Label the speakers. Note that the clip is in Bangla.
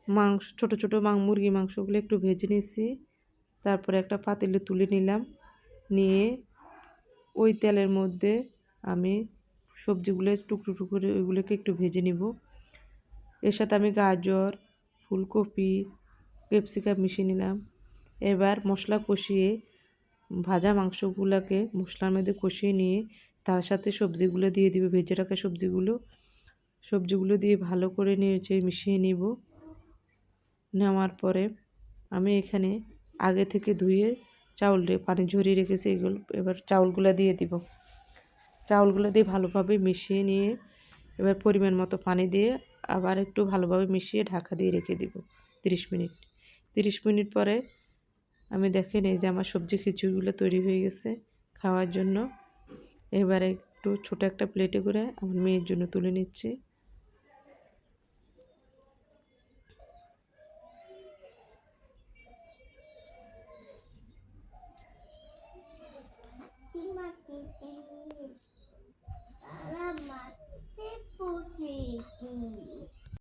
Speaker 1: মাংস ছোটো ছোটো মুরগি মাংসগুলো একটু ভেজে নিচ্ছি। তারপরে একটা পাতিলে তুলে নিলাম, নিয়ে ওই তেলের মধ্যে আমি সবজিগুলো টুকরো টুকরো করে ওইগুলোকে একটু ভেজে নিব। এর সাথে আমি গাজর, ফুলকপি, ক্যাপসিকাম মিশিয়ে নিলাম। এবার মশলা কষিয়ে ভাজা মাংসগুলোকে মশলার মধ্যে কষিয়ে নিয়ে তার সাথে সবজিগুলো দিয়ে দিব, ভেজে রাখা সবজিগুলো দিয়ে ভালো করে নেড়ে মিশিয়ে নিব। নেওয়ার পরে আমি এখানে আগে থেকে ধুয়ে পানি ঝরিয়ে রেখেছি, এবার চাউলগুলো দিয়ে দিব। চাউলগুলো দিয়ে ভালোভাবে মিশিয়ে নিয়ে এবার পরিমাণ মতো পানি দিয়ে আবার একটু ভালোভাবে মিশিয়ে ঢাকা দিয়ে রেখে দিব 30 মিনিট। 30 মিনিট পরে আমি দেখেন এই যে আমার সবজি খিচুড়িগুলো তৈরি হয়ে গেছে খাওয়ার জন্য। এবারে একটু ছোটো একটা প্লেটে করে আমার মেয়ের জন্য তুলে নিচ্ছি।